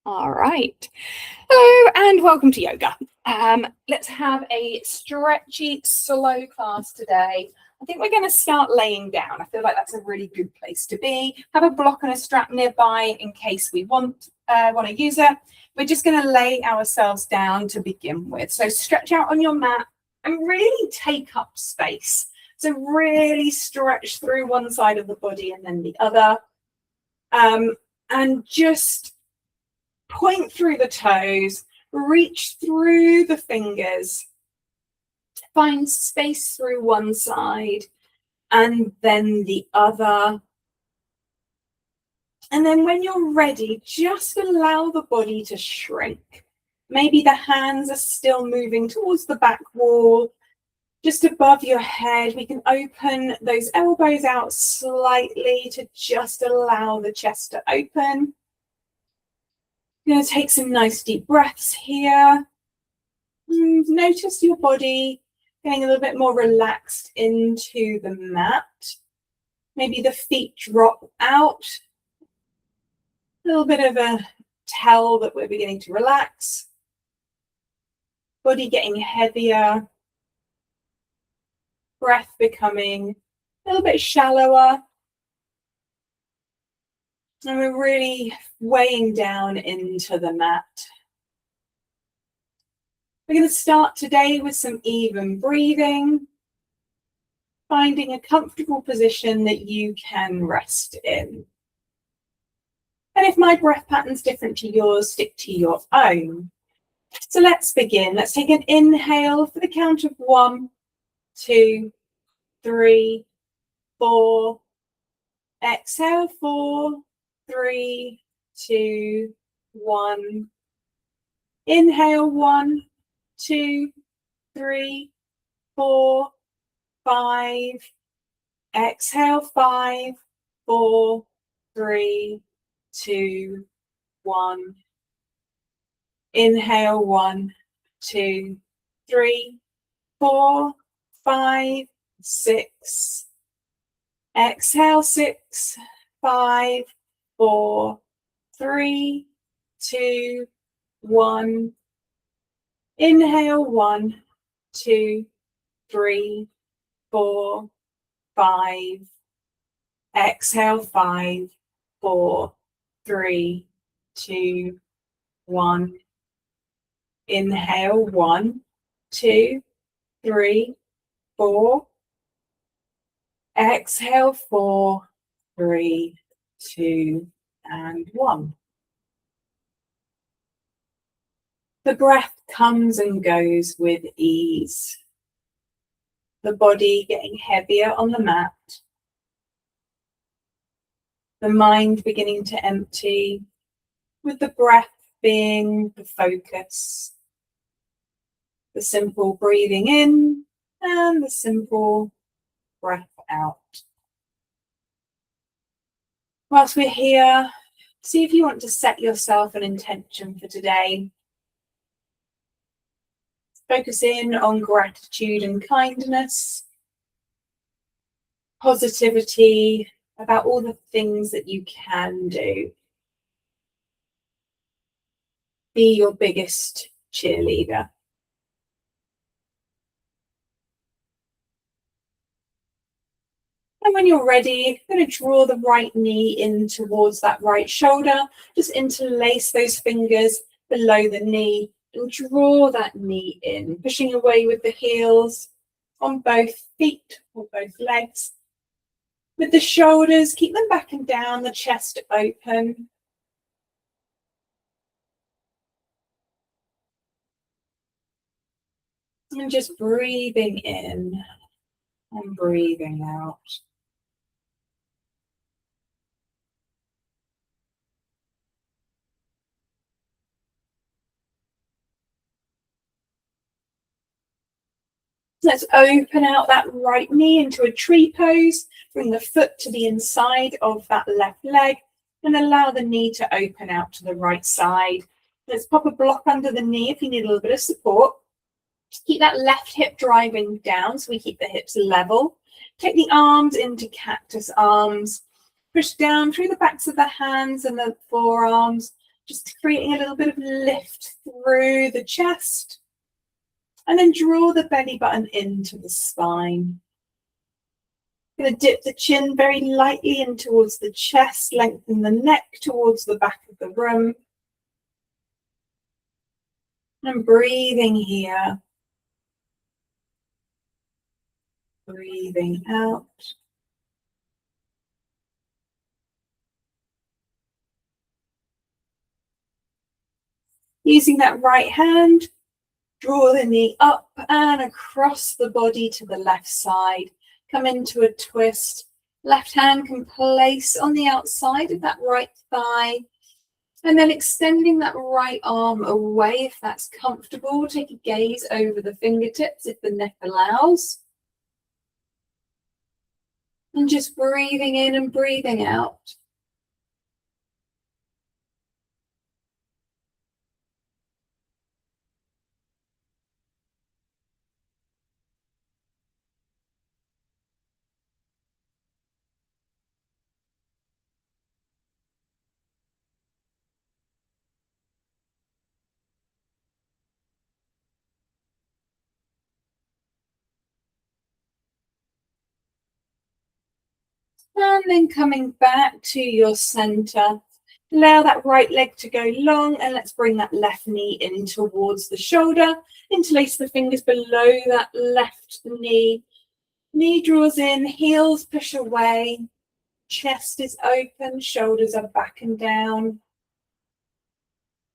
All right. Hello and welcome to yoga. Let's have a stretchy, slow class today. I think we're going to start laying down. I feel like that's a really good place to be. Have a block and a strap nearby in case we want to use it. We're just going to lay ourselves down to begin with. So stretch out on your mat and really take up space. So really stretch through one side of the body and then the other. And just point through the toes, reach through the fingers, find space through one side and then the other. And then when you're ready, just allow the body to shrink. Maybe the hands are still moving towards the back wall, just above your head. We can open those elbows out slightly to just allow the chest to open. You're going to take some nice deep breaths here. Notice your body getting a little bit more relaxed into the mat. Maybe the feet drop out. A little bit of a tell that we're beginning to relax. Body getting heavier. Breath becoming a little bit shallower. And we're really weighing down into the mat. We're going to start today with some even breathing, finding a comfortable position that you can rest in. And if my breath pattern's different to yours, stick to your own. So let's begin. Let's take an inhale for the count of 1, 2, 3, 4. Exhale, 4, 3, 2, 1. Inhale, 1, 2, 3, 4, 5. Exhale, 5, 4, 3, 2, 1. Inhale, 1, 2, 3, 4, 5, 6. Exhale, 6, 5, 4, 3, 2, 1. Inhale, 1, 2, 3, 4, 5. Exhale, 5, 4, 3, 2, 1. Inhale, 1, 2, 3, 4. Exhale, 4, 3, 2, and 1. The breath comes and goes with ease. The body getting heavier on the mat. The mind beginning to empty, with the breath being the focus. The simple breathing in and the simple breath out. Whilst we're here, see if you want to set yourself an intention for today. Focus in on gratitude and kindness, positivity about all the things that you can do. Be your biggest cheerleader. And when you're ready, you're going to draw the right knee in towards that right shoulder. Just interlace those fingers below the knee and draw that knee in, pushing away with the heels on both feet or both legs. With the shoulders, keep them back and down, the chest open. And just breathing in and breathing out. Let's open out that right knee into a tree pose. Bring the foot to the inside of that left leg and allow the knee to open out to the right side. Let's pop a block under the knee if you need a little bit of support. Just keep that left hip driving down so we keep the hips level. Take the arms into cactus arms. Push down through the backs of the hands and the forearms. Just creating a little bit of lift through the chest. And then draw the belly button into the spine. Going to dip the chin very lightly in towards the chest, lengthen the neck towards the back of the room. And breathing here. Breathing out. Using that right hand, draw the knee up and across the body to the left side. Come into a twist. Left hand can place on the outside of that right thigh. And then extending that right arm away if that's comfortable. Take a gaze over the fingertips if the neck allows. And just breathing in and breathing out. And then coming back to your center. Allow that right leg to go long, and let's bring that left knee in towards the shoulder. Interlace the fingers below that left knee. Knee draws in, heels push away. Chest is open, shoulders are back and down.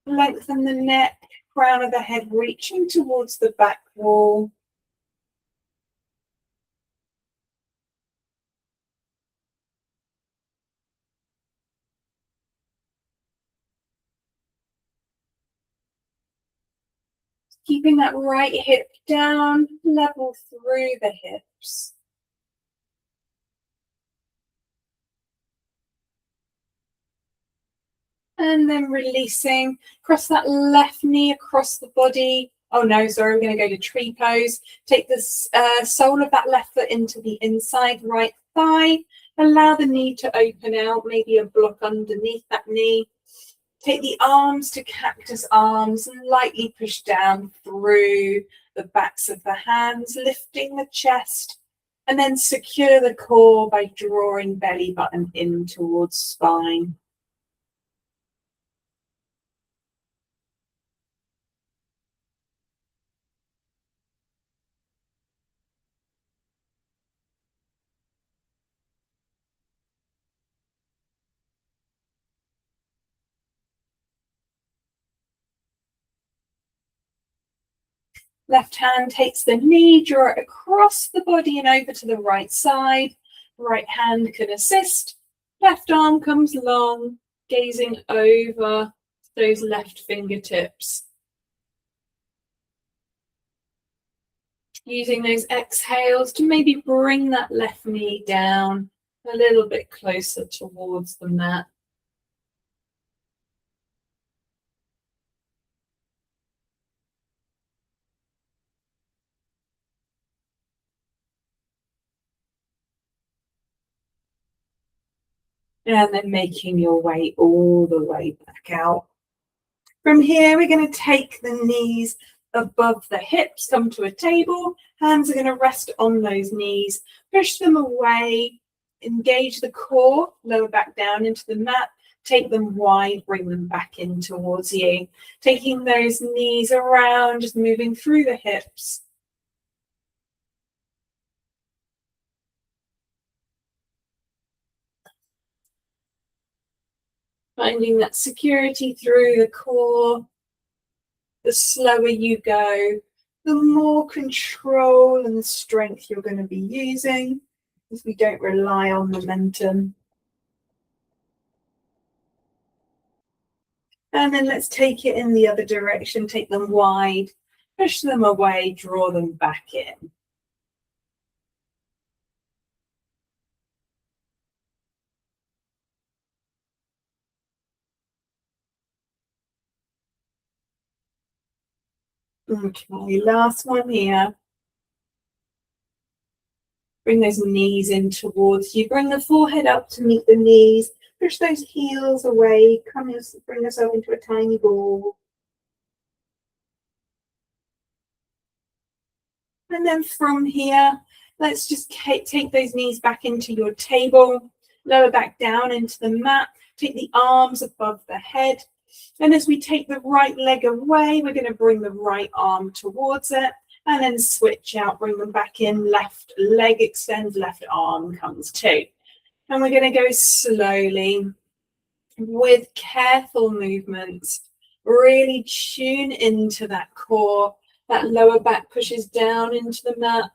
Lengthen the neck, crown of the head reaching towards the back wall. Keeping that right hip down, level through the hips. And then releasing, cross that left knee across the body. Oh no, sorry, we're going to go to tree pose. Take the sole of that left foot into the inside right thigh. Allow the knee to open out, maybe a block underneath that knee. Take the arms to cactus arms and lightly push down through the backs of the hands, lifting the chest, and then secure the core by drawing belly button in towards spine. Left hand takes the knee, draw it across the body and over to the right side. Right hand can assist. Left arm comes long, gazing over those left fingertips. Using those exhales to maybe bring that left knee down a little bit closer towards the mat. And then making your way all the way back out. From here, we're going to take the knees above the hips, come to a table. Hands are going to rest on those knees. Push them away. Engage the core, lower back down into the mat. Take them wide, bring them back in towards you. Taking those knees around, just moving through the hips. Finding that security through the core. The slower you go, the more control and strength you're going to be using, as we don't rely on momentum. And then let's take it in the other direction, take them wide, push them away, draw them back in. Okay, last one here. Bring those knees in towards you. Bring the forehead up to meet the knees. Push those heels away. Bring yourself into a tiny ball. And then from here, let's just take those knees back into your table, lower back down into the mat, take the arms above the head. And as we take the right leg away, we're going to bring the right arm towards it and then switch out, bring them back in, left leg extends, left arm comes too. And we're going to go slowly with careful movements, really tune into that core. That lower back pushes down into the mat.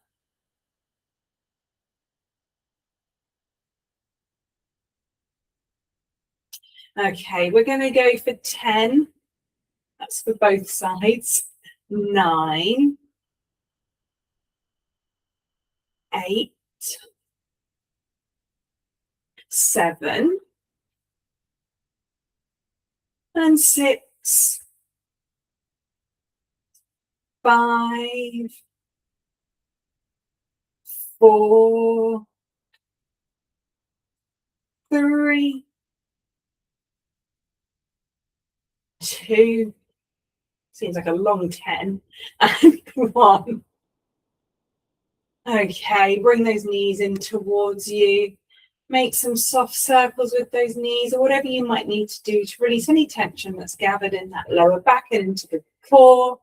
Okay, we're going to go for 10. That's for both sides. 9, 8, 7, and 6, 5, 4, 3, 2, seems like a long 10, and 1. Okay, bring those knees in towards you. Make some soft circles with those knees, or whatever you might need to do to release any tension that's gathered in that lower back and into the core.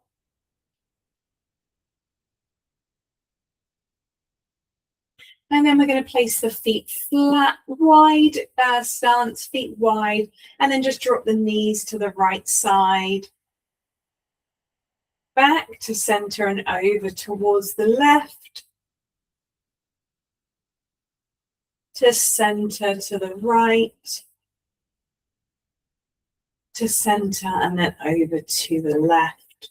And then we're going to place the feet flat, wide stance, feet wide, and then just drop the knees to the right side. Back to center and over towards the left. To center to the right. To center and then over to the left.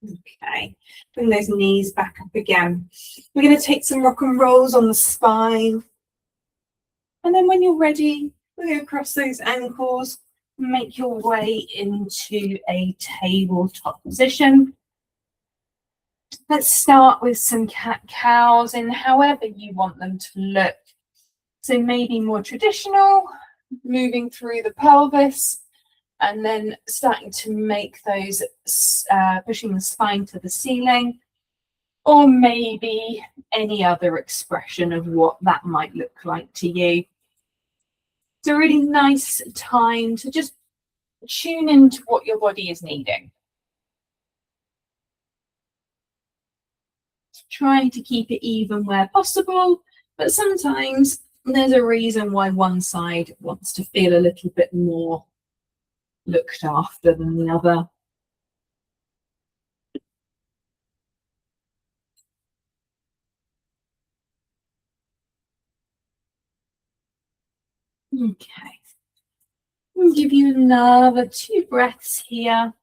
Okay, bring those knees back up again. We're going to take some rock and rolls on the spine. And then when you're ready, we're going to cross those ankles, make your way into a tabletop position. Let's start with some cat-cows in however you want them to look. So maybe more traditional, moving through the pelvis, and then starting to make those, pushing the spine to the ceiling, or maybe any other expression of what that might look like to you. It's a really nice time to just tune into what your body is needing. Trying to keep it even where possible, but sometimes there's a reason why one side wants to feel a little bit more looked after than the other. Okay. We'll give you another 2 breaths here.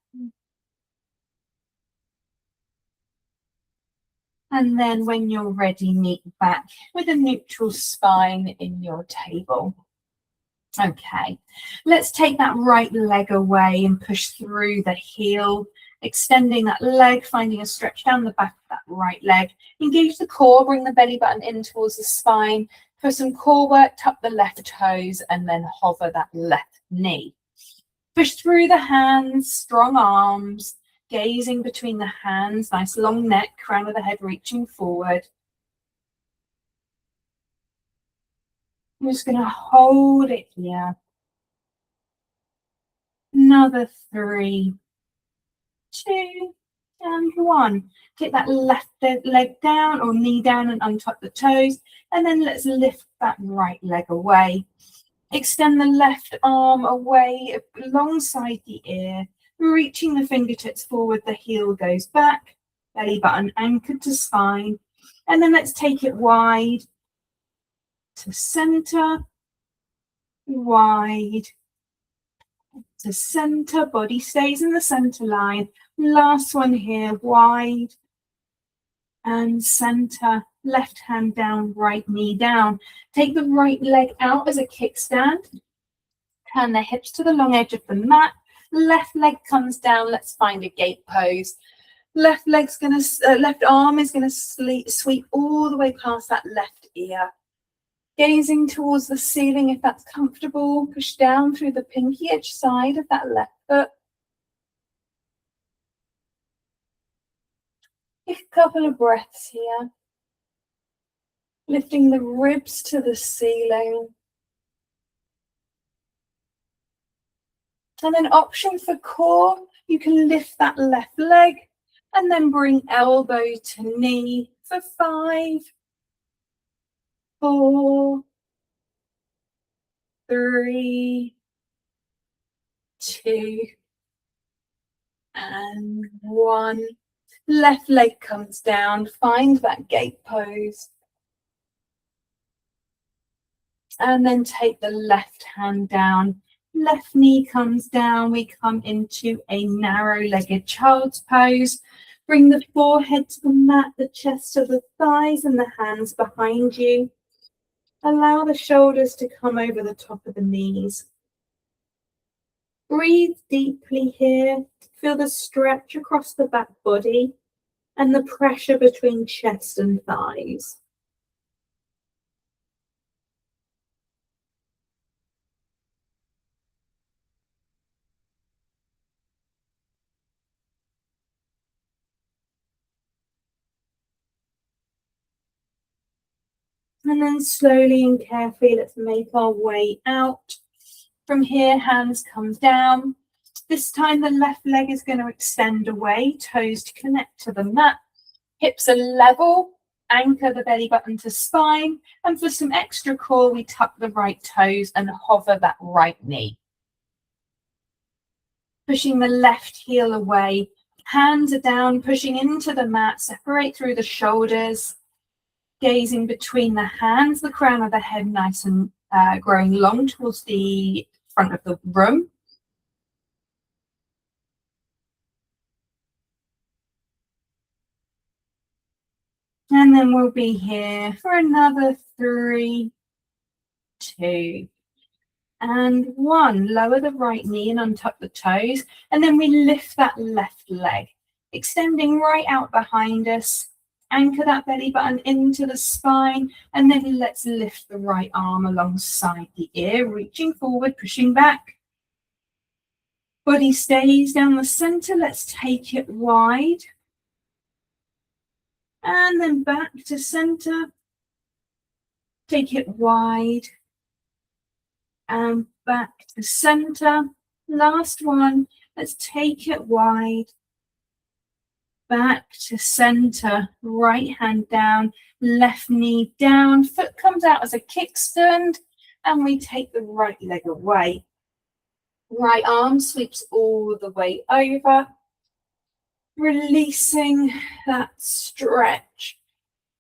And then when you're ready, meet back with a neutral spine in your table. Okay, let's take that right leg away and push through the heel, extending that leg, finding a stretch down the back of that right leg. Engage the core, bring the belly button in towards the spine. For some core work, tuck the left toes and then hover that left knee. Push through the hands, strong arms, gazing between the hands, nice long neck, crown of the head reaching forward. I'm just going to hold it here. Another 3, 2, and 1. Take that left leg down or knee down and untuck the toes. And then let's lift that right leg away. Extend the left arm away alongside the ear, reaching the fingertips forward. The heel goes back, belly button anchored to spine. And then let's take it wide to center, wide to center, body stays in the center line. Last one here, wide and center, left hand down, right knee down. Take the right leg out as a kickstand. Turn the hips to the long edge of the mat. Left leg comes down. Let's find a gate pose. Left arm is gonna sweep all the way past that left ear. Gazing towards the ceiling if that's comfortable. Push down through the pinky edge side of that left foot. Take a couple of breaths here. Lifting the ribs to the ceiling. And then option for core, you can lift that left leg and then bring elbow to knee for 5, 4, 3, 2, and 1. Left leg comes down, find that gate pose. And then take the left hand down. Left knee comes down. We come into a narrow-legged child's pose. Bring the forehead to the mat, the chest to the thighs, and the hands behind you. Allow the shoulders to come over the top of the knees. Breathe deeply here. Feel the stretch across the back body and the pressure between chest and thighs. And then slowly and carefully, let's make our way out. From here, hands come down. This time the left leg is going to extend away, toes to connect to the mat. Hips are level, anchor the belly button to spine. And for some extra core, we tuck the right toes and hover that right knee. Pushing the left heel away. Hands are down, pushing into the mat, separate through the shoulders. Gazing between the hands, the crown of the head nice and growing long towards the front of the room. And then we'll be here for another 3, 2, and 1. Lower the right knee and untuck the toes. And then we lift that left leg, extending right out behind us. Anchor that belly button into the spine, and then let's lift the right arm alongside the ear, reaching forward, pushing back. Body stays down the center. Let's take it wide. And then back to center. Take it wide. And back to center. Last one. Let's take it wide. Back to center, right hand down, left knee down, foot comes out as a kickstand, and we take the right leg away. Right arm sweeps all the way over, releasing that stretch,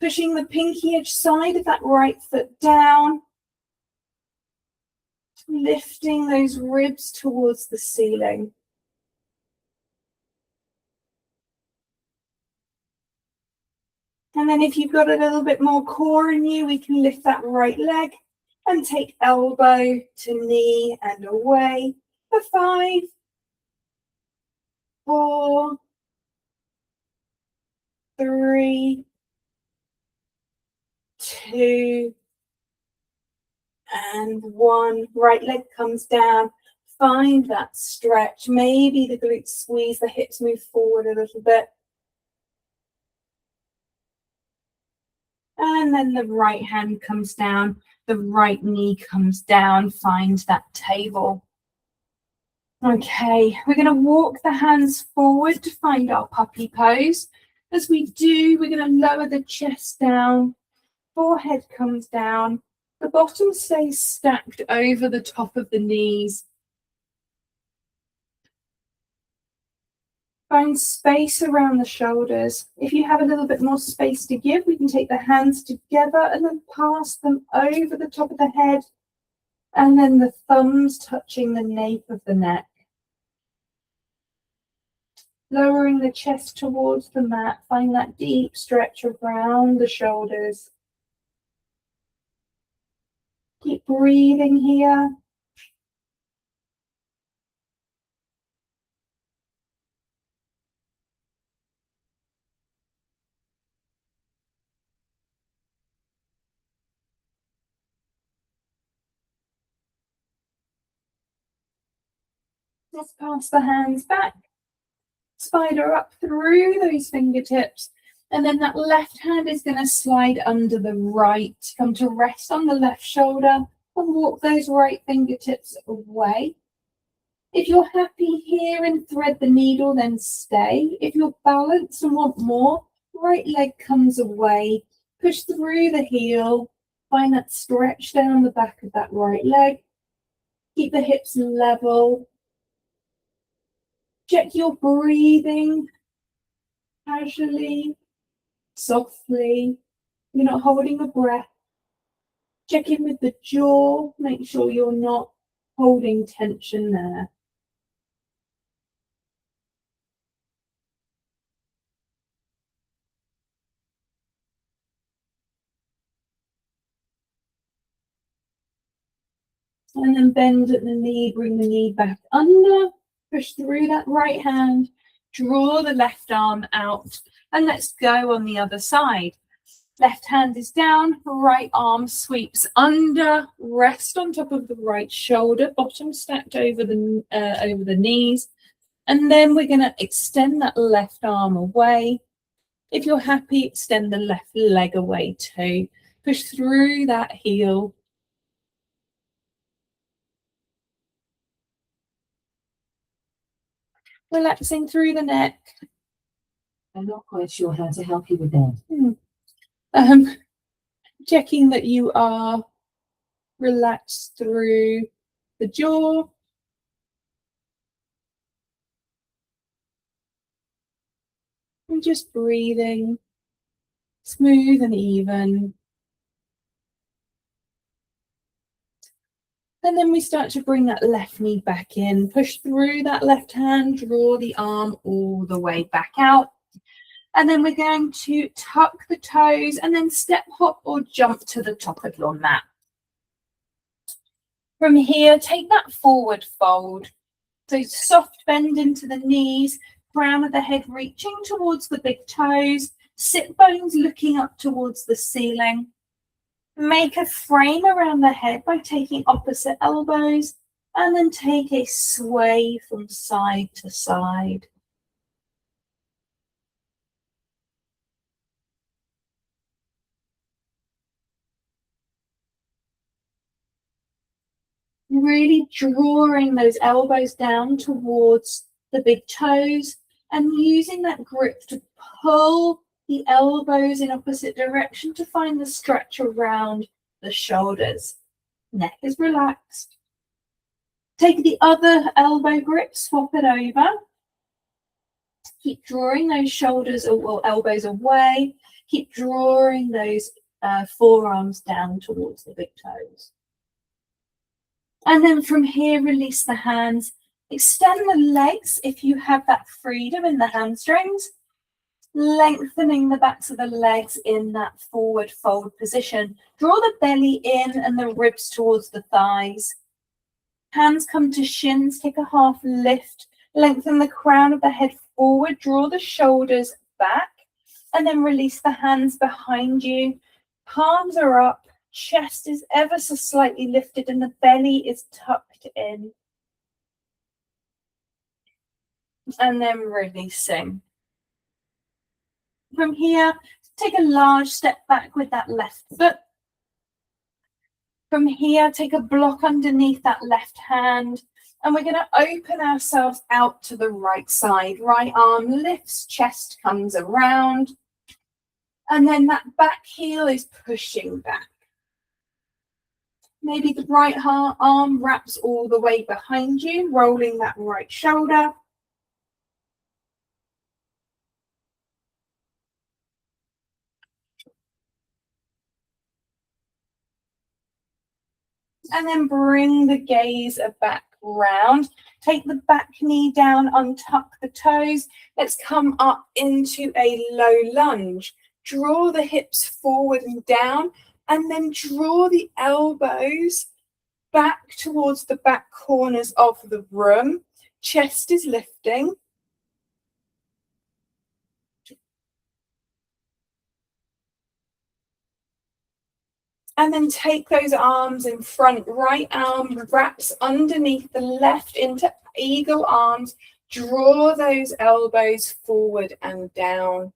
pushing the pinky edge side of that right foot down, lifting those ribs towards the ceiling. And then if you've got a little bit more core in you, we can lift that right leg and take elbow to knee and away for 5, 4, 3, 2, and 1. Right leg comes down. Find that stretch. Maybe the glutes squeeze, the hips move forward a little bit. And then the right hand comes down, the right knee comes down, find that table. Okay, we're going to walk the hands forward to find our puppy pose. As we do, we're going to lower the chest down, forehead comes down, the bottom stays stacked over the top of the knees. Find space around the shoulders. If you have a little bit more space to give, we can take the hands together and then pass them over the top of the head, and then the thumbs touching the nape of the neck. Lowering the chest towards the mat, find that deep stretch around the shoulders. Keep breathing here. Just pass the hands back, spider up through those fingertips. And then that left hand is going to slide under the right, come to rest on the left shoulder and walk those right fingertips away. If you're happy here and thread the needle, then stay. If you're balanced and want more, right leg comes away, push through the heel, find that stretch down the back of that right leg. Keep the hips level. Check your breathing casually, softly. You're not holding a breath. Check in with the jaw. Make sure you're not holding tension there. And then bend at the knee, bring the knee back under, push through that right hand, draw the left arm out, and let's go on the other side. Left hand is down, right arm sweeps under, rest on top of the right shoulder, bottom stacked over the knees. And then we're going to extend that left arm away. If you're happy, extend the left leg away too. Push through that heel. Relaxing through the neck. I'm not quite sure how to help you with that. Checking that you are relaxed through the jaw. And just breathing smooth and even. And then we start to bring that left knee back in, push through that left hand, draw the arm all the way back out. And then we're going to tuck the toes and then step, hop or jump to the top of your mat. From here, take that forward fold. So soft bend into the knees, crown of the head reaching towards the big toes, sit bones looking up towards the ceiling. Make a frame around the head by taking opposite elbows and then take a sway from side to side. Really drawing those elbows down towards the big toes and using that grip to pull the elbows in opposite direction to find the stretch around the shoulders. Neck is relaxed. Take the other elbow grip, swap it over. Keep drawing those shoulders or elbows away. Keep drawing those forearms down towards the big toes. And then from here, release the hands. Extend the legs if you have that freedom in the hamstrings. Lengthening the backs of the legs in that forward fold position. Draw the belly in and the ribs towards the thighs. Hands come to shins, take a half lift. Lengthen the crown of the head forward, draw the shoulders back, and then release the hands behind you. Palms are up, chest is ever so slightly lifted, and the belly is tucked in. And then releasing. From here, take a large step back with that left foot. From here, take a block underneath that left hand. And we're going to open ourselves out to the right side. Right arm lifts, chest comes around. And then that back heel is pushing back. Maybe the right arm wraps all the way behind you, rolling that right shoulder. And then bring the gaze back round. Take the back knee down, untuck the toes. Let's come up into a low lunge. Draw the hips forward and down, and then draw the elbows back towards the back corners of the room. Chest is lifting. And then take those arms in front. Right arm wraps underneath the left into eagle arms. Draw those elbows forward and down.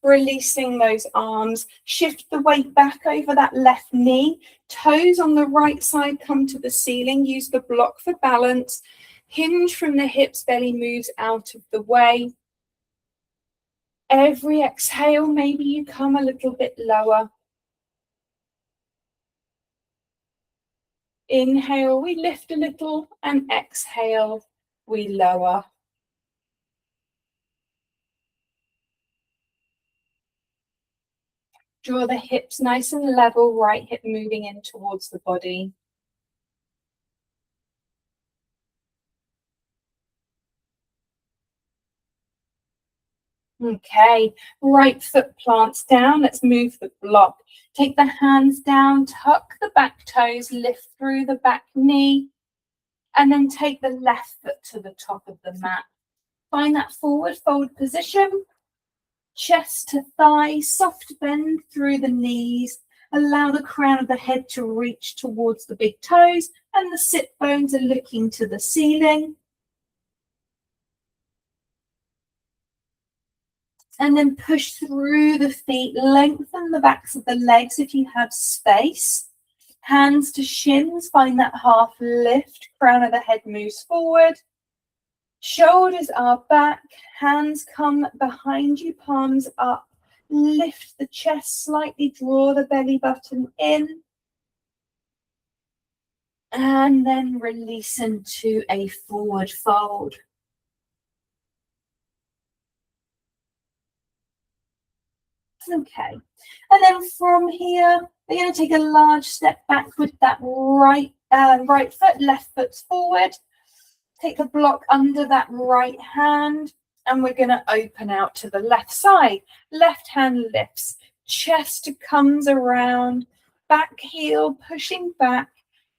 Releasing those arms, shift the weight back over that left knee, toes on the right side come to the ceiling, use the block for balance, hinge from the hips, belly moves out of the way. Every exhale, maybe you come a little bit lower. Inhale, we lift a little, and exhale, we lower. Draw the hips nice and level, right hip moving in towards the body. Okay, right foot plants down. Let's move the block. Take the hands down, tuck the back toes, lift through the back knee, and then take the left foot to the top of the mat. Find that forward fold position. Chest to thigh, soft bend through the knees. Allow the crown of the head to reach towards the big toes, and the sit bones are looking to the ceiling. And then push through the feet, lengthen the backs of the legs if you have space. Hands to shins, find that half lift, crown of the head moves forward. Shoulders are back, hands come behind you, palms up. Lift the chest slightly, draw the belly button in. And then release into a forward fold. Okay, and then from here, we're going to take a large step back with that right foot, left foot's forward. Take the block under that right hand, and we're going to open out to the left side. Left hand lifts, chest comes around, back heel pushing back,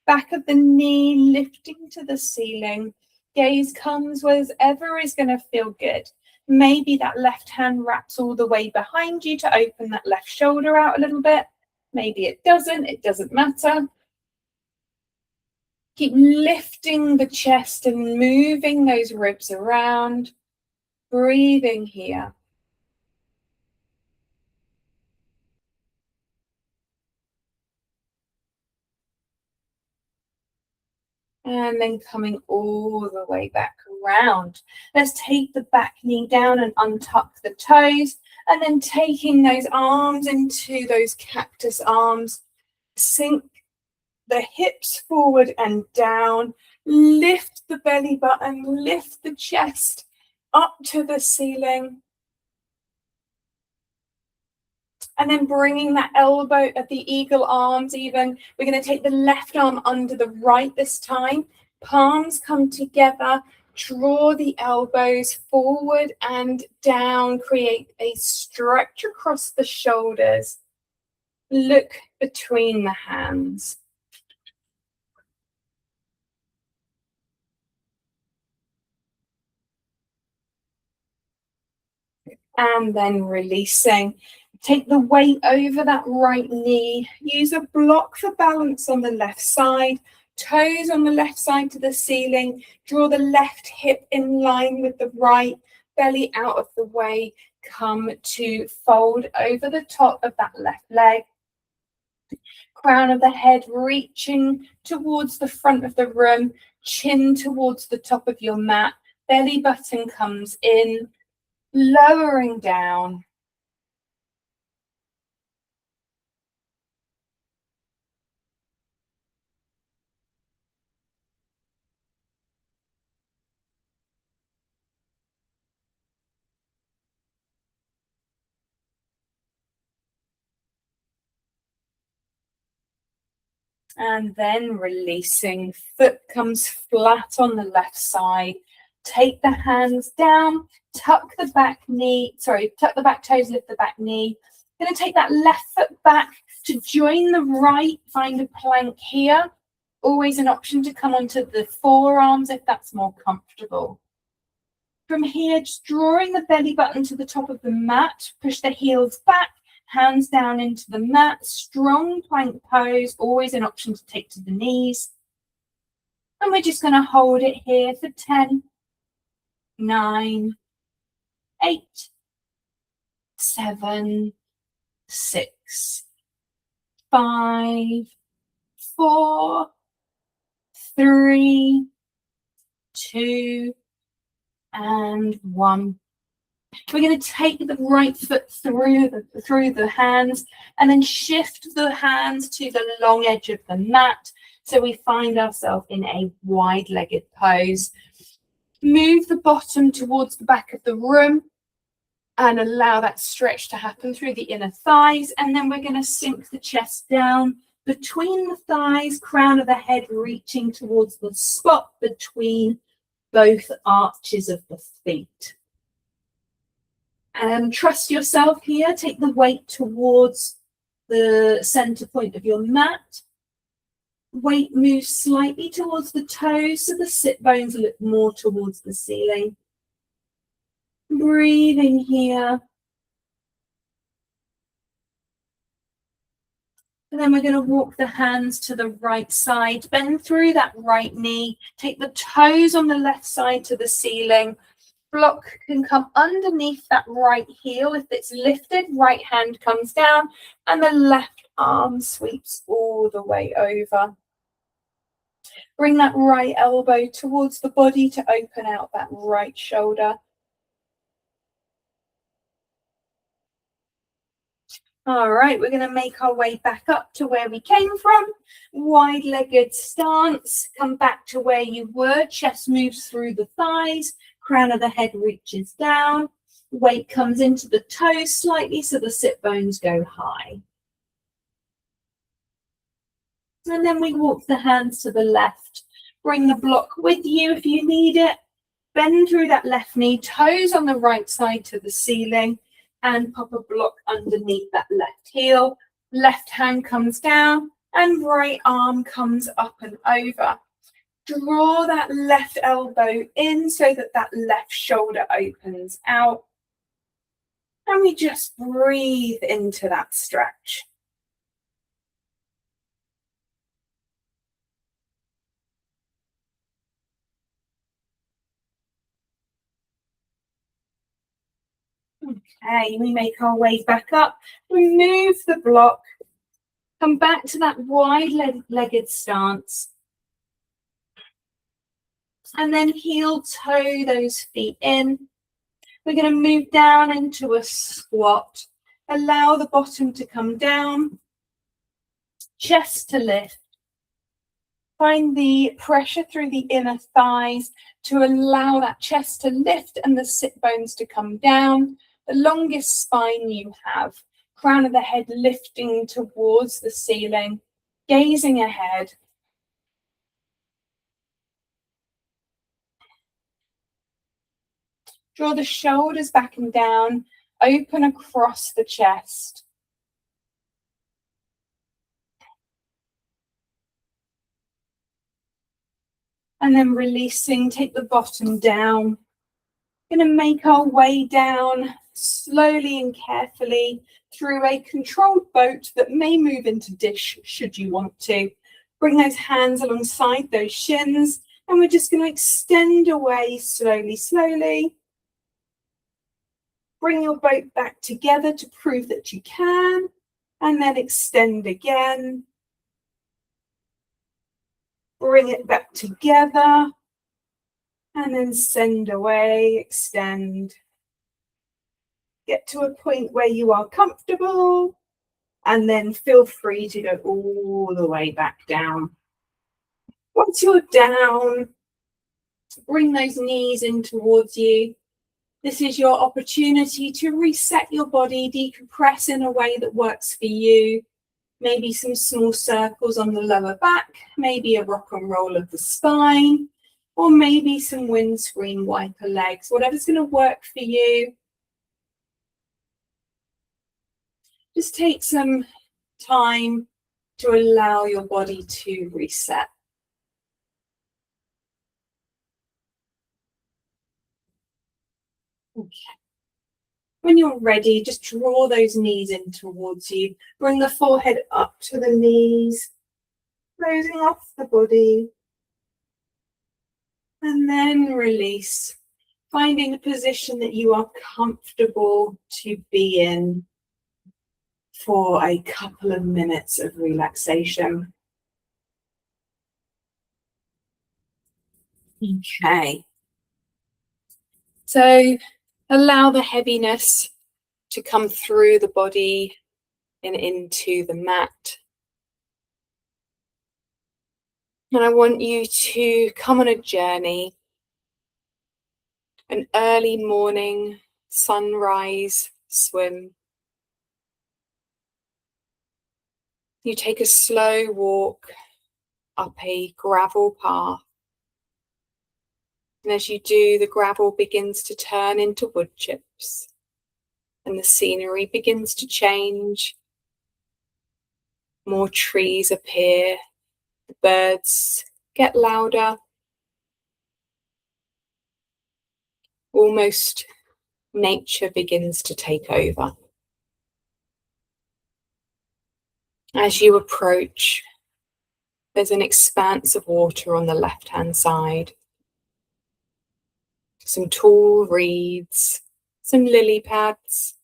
back of the knee lifting to the ceiling. Gaze comes wherever is going to feel good. Maybe that left hand wraps all the way behind you to open that left shoulder out a little bit. Maybe it doesn't matter. Keep lifting the chest and moving those ribs around. Breathing here. And then coming all the way back around. Let's take the back knee down and untuck the toes. And then taking those arms into those cactus arms. Sink the hips forward and down. Lift the belly button. Lift the chest up to the ceiling. And then bringing that elbow at the eagle arms even. We're going to take the left arm under the right this time. Palms come together. Draw the elbows forward and down. Create a stretch across the shoulders. Look between the hands. And then releasing. Take the weight over that right knee. Use a block for balance on the left side. Toes on the left side to the ceiling. Draw the left hip in line with the right. Belly out of the way. Come to fold over the top of that left leg. Crown of the head reaching towards the front of the room. Chin towards the top of your mat. Belly button comes in. Lowering down. And then releasing. Foot comes flat on the left side. Take the hands down, tuck the back toes, lift the back knee. Going to take that left foot back to join the right, find a plank here. Always an option to come onto the forearms if that's more comfortable. From here, just drawing the belly button to the top of the mat, push the heels back, hands down into the mat, strong plank pose, always an option to take to the knees. And we're just going to hold it here for 10, 9, 8, 7, 6, 5, 4, 3, 2, and 1. We're going to take the right foot through the hands and then shift the hands to the long edge of the mat so we find ourselves in a wide-legged pose. Move the bottom towards the back of the room and allow that stretch to happen through the inner thighs, and then we're going to sink the chest down between the thighs, crown of the head reaching towards the spot between both arches of the feet. Trust yourself here. Take the weight towards the center point of your mat. Weight moves slightly towards the toes so the sit bones look more towards the ceiling. Breathing here. And then we're going to walk the hands to the right side. Bend through that right knee. Take the toes on the left side to the ceiling. Block can come underneath that right heel. If it's lifted, right hand comes down and the left arm sweeps all the way over. Bring that right elbow towards the body to open out that right shoulder. All right, we're going to make our way back up to where we came from. Wide-legged stance. Come back to where you were. Chest moves through the thighs. Crown of the head reaches down. Weight comes into the toes slightly so the sit bones go high. And then we walk the hands to the left. Bring the block with you if you need it. Bend through that left knee, toes on the right side to the ceiling, and pop a block underneath that left heel. Left hand comes down and right arm comes up and over. Draw that left elbow in so that that left shoulder opens out. And we just breathe into that stretch. Okay, we make our way back up. Remove the block. Come back to that wide-legged stance. And then heel toe those feet in. We're going to move down into a squat. Allow the bottom to come down. Chest to lift. Find the pressure through the inner thighs to allow that chest to lift and the sit bones to come down. The longest spine you have. Crown of the head lifting towards the ceiling. Gazing ahead. Draw the shoulders back and down. Open across the chest. And then releasing, take the bottom down. Going to make our way down slowly and carefully through a controlled boat that may move into dish should you want to. Bring those hands alongside those shins, and we're just going to extend away slowly, slowly. Bring your boat back together to prove that you can, and then extend again. Bring it back together, and then send away, extend. Get to a point where you are comfortable, and then feel free to go all the way back down. Once you're down, bring those knees in towards you. This is your opportunity to reset your body, decompress in a way that works for you. Maybe some small circles on the lower back, maybe a rock and roll of the spine, or maybe some windscreen wiper legs, whatever's going to work for you. Just take some time to allow your body to reset. Okay. When you're ready, just draw those knees in towards you. Bring the forehead up to the knees, closing off the body. And then release, finding a position that you are comfortable to be in for a couple of minutes of relaxation. Okay. So allow the heaviness to come through the body and into the mat. And I want you to come on a journey, an early morning sunrise swim. You take a slow walk up a gravel path. And as you do, the gravel begins to turn into wood chips and the scenery begins to change. More trees appear, the birds get louder. Almost nature begins to take over. As you approach, there's an expanse of water on the left-hand side. Some tall reeds, some lily pads,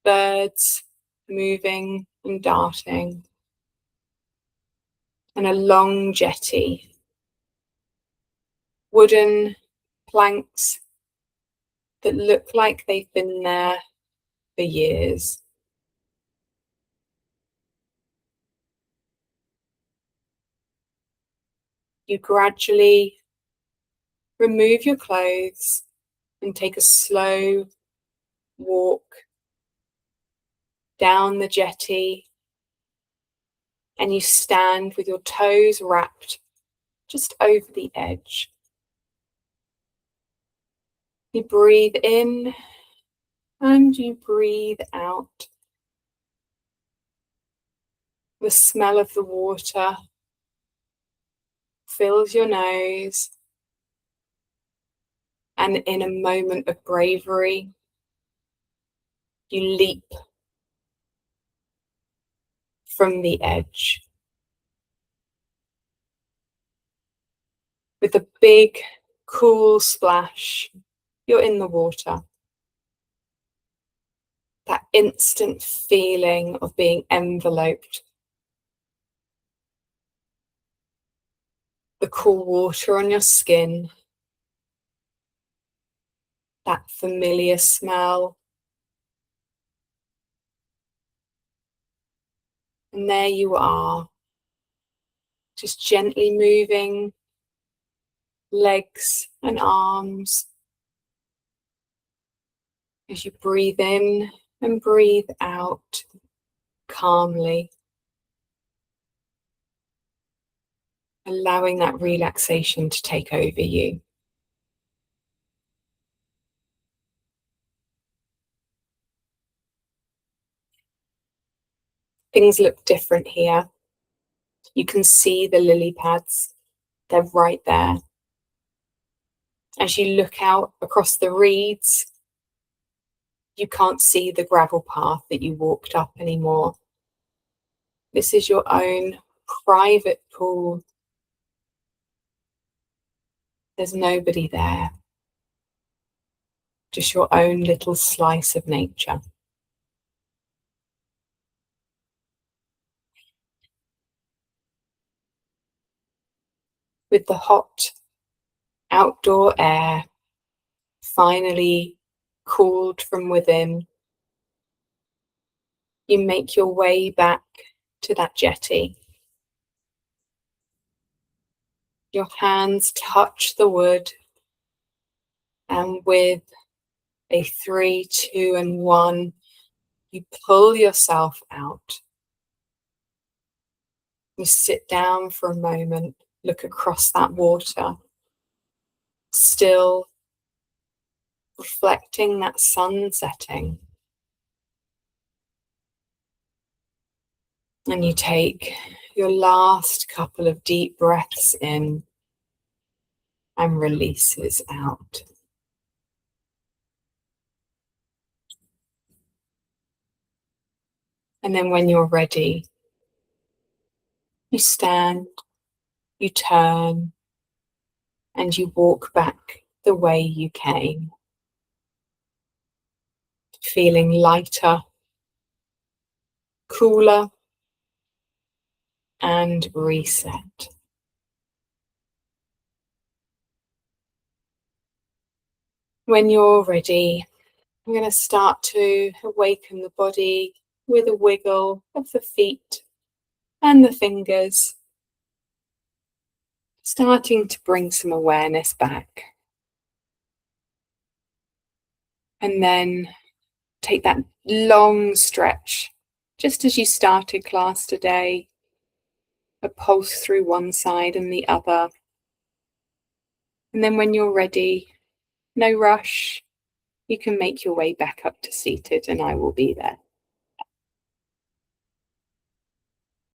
birds moving and darting, and a long jetty. Wooden planks that look like they've been there for years. You gradually remove your clothes and take a slow walk down the jetty, and you stand with your toes wrapped just over the edge. You breathe in and you breathe out. The smell of the water fills your nose, and in a moment of bravery, you leap from the edge. With a big, cool splash, you're in the water. That instant feeling of being enveloped. The cool water on your skin. That familiar smell. And there you are, just gently moving legs and arms as you breathe in and breathe out calmly, allowing that relaxation to take over you. Things look different here. You can see the lily pads, they're right there. As you look out across the reeds, you can't see the gravel path that you walked up anymore. This is your own private pool. There's nobody there. Just your own little slice of nature. With the hot outdoor air finally cooled from within, you make your way back to that jetty. Your hands touch the wood, and with a 3, 2, and 1, you pull yourself out. You sit down for a moment, look across that water, still reflecting that sun setting. And you take your last couple of deep breaths in and releases out. And then when you're ready, you stand, you turn, and you walk back the way you came, feeling lighter, cooler, and reset. When you're ready, I'm going to start to awaken the body with a wiggle of the feet and the fingers, starting to bring some awareness back. And then take that long stretch, just as you started class today, a pulse through one side and the other. And then when you're ready, no rush, you can make your way back up to seated and I will be there.